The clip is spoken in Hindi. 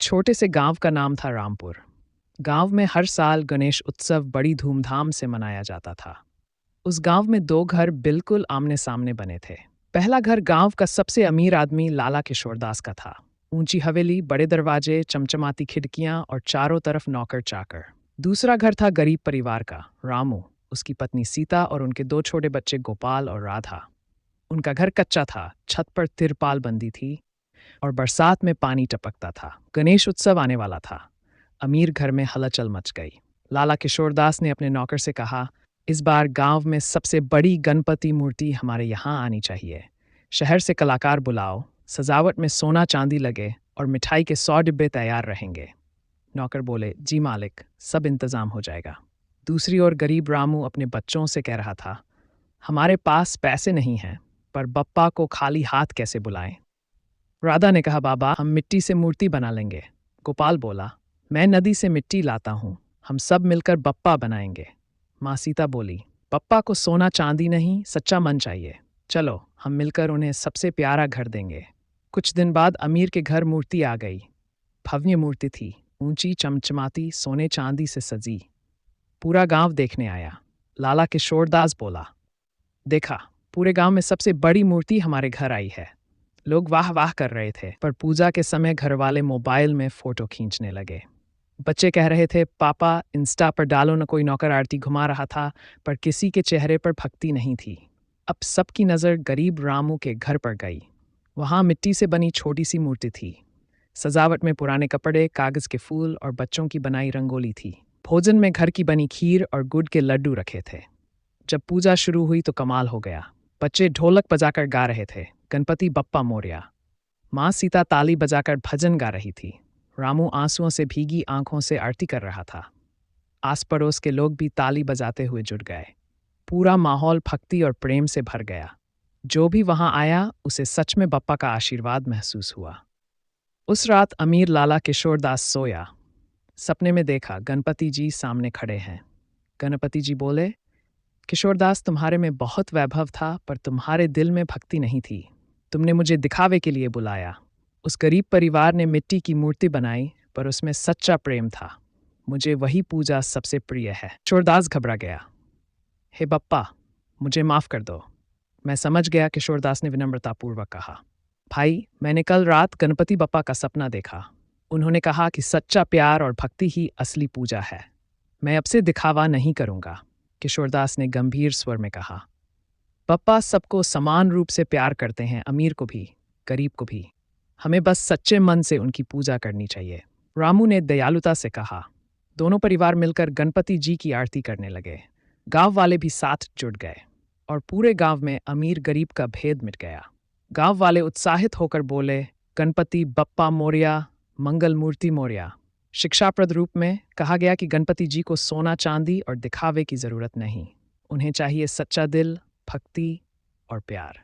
छोटे से गांव का नाम था रामपुर। गांव में हर साल गणेश उत्सव बड़ी धूमधाम से मनाया जाता था। उस गांव में दो घर बिल्कुल आमने सामने बने थे। पहला घर गांव का सबसे अमीर आदमी लाला किशोरदास का था। ऊंची हवेली, बड़े दरवाजे, चमचमाती खिड़कियां और चारों तरफ नौकर चाकर। दूसरा घर था गरीब परिवार का, रामू, उसकी पत्नी सीता और उनके दो छोटे बच्चे गोपाल और राधा। उनका घर कच्चा था, छत पर तिरपाल बंदी थी और बरसात में पानी टपकता था। गणेश उत्सव आने वाला था। अमीर घर में हलचल मच गई। लाला किशोरदास ने अपने नौकर से कहा, इस बार गांव में सबसे बड़ी गणपति मूर्ति हमारे यहाँ आनी चाहिए। शहर से कलाकार बुलाओ, सजावट में सोना चांदी लगे और मिठाई के 100 डिब्बे तैयार रहेंगे। नौकर बोले, जी मालिक, सब इंतजाम हो जाएगा। दूसरी ओर गरीब रामू अपने बच्चों से कह रहा था, हमारे पास पैसे नहीं हैं, पर बप्पा को खाली हाथ कैसे बुलाएं। राधा ने कहा, बाबा, हम मिट्टी से मूर्ति बना लेंगे। गोपाल बोला, मैं नदी से मिट्टी लाता हूँ, हम सब मिलकर बप्पा बनाएंगे। माँ सीता बोली, बप्पा को सोना चांदी नहीं, सच्चा मन चाहिए। चलो, हम मिलकर उन्हें सबसे प्यारा घर देंगे। कुछ दिन बाद अमीर के घर मूर्ति आ गई। भव्य मूर्ति थी, ऊंची, चमचमाती, सोने चांदी से सजी। पूरा गांव देखने आया। लाला किशोरदास बोला, देखा, पूरे गांव में सबसे बड़ी मूर्ति हमारे घर आई है। लोग वाह वाह कर रहे थे, पर पूजा के समय घर वाले मोबाइल में फोटो खींचने लगे। बच्चे कह रहे थे, पापा, इंस्टा पर डालो न। कोई नौकर आरती घुमा रहा था, पर किसी के चेहरे पर भक्ति नहीं थी। अब सबकी नज़र गरीब रामू के घर पर गई। वहाँ मिट्टी से बनी छोटी सी मूर्ति थी। सजावट में पुराने कपड़े, कागज के फूल और बच्चों की बनाई रंगोली थी। भोजन में घर की बनी खीर और गुड़ के लड्डू रखे थे। जब पूजा शुरू हुई तो कमाल हो गया। बच्चे ढोलक बजाकर गा रहे थे, गणपति बप्पा मोरया। माँ सीता ताली बजाकर भजन गा रही थी। रामू आंसुओं से भीगी आंखों से आरती कर रहा था। आस पड़ोस के लोग भी ताली बजाते हुए जुट गए। पूरा माहौल भक्ति और प्रेम से भर गया। जो भी वहां आया, उसे सच में बप्पा का आशीर्वाद महसूस हुआ। उस रात अमीर लाला किशोरदास सोया। सपने में देखा, गणपति जी सामने खड़े हैं। गणपति जी बोले, किशोरदास, तुम्हारे में बहुत वैभव था, पर तुम्हारे दिल में भक्ति नहीं थी। तुमने मुझे दिखावे के लिए बुलाया। उस गरीब परिवार ने मिट्टी की मूर्ति बनाई, पर उसमें सच्चा प्रेम था। मुझे वही पूजा सबसे प्रिय है। किशोरदास घबरा गया। हे बप्पा, मुझे माफ कर दो। मैं समझ गया, किशोरदास ने विनम्रतापूर्वक कहा। भाई, मैंने कल रात गणपति बप्पा का सपना देखा। उन्होंने कहा कि सच्चा प्यार और भक्ति ही असली पूजा है। मैं अब से दिखावा नहीं करूंगा। किशोरदास ने गंभीर स्वर में कहा, बप्पा सबको समान रूप से प्यार करते हैं, अमीर को भी, गरीब को भी। हमें बस सच्चे मन से उनकी पूजा करनी चाहिए। रामू ने दयालुता से कहा। दोनों परिवार मिलकर गणपति जी की आरती करने लगे। गांव वाले भी साथ जुट गए और पूरे गांव में अमीर गरीब का भेद मिट गया। गांव वाले उत्साहित होकर बोले, गणपति बप्पा मोरया, मंगल मूर्ति मोरया। शिक्षाप्रद रूप में कहा गया कि गणपति जी को सोना चांदी और दिखावे की जरूरत नहीं। उन्हें चाहिए सच्चा दिल, भक्ति और प्यार।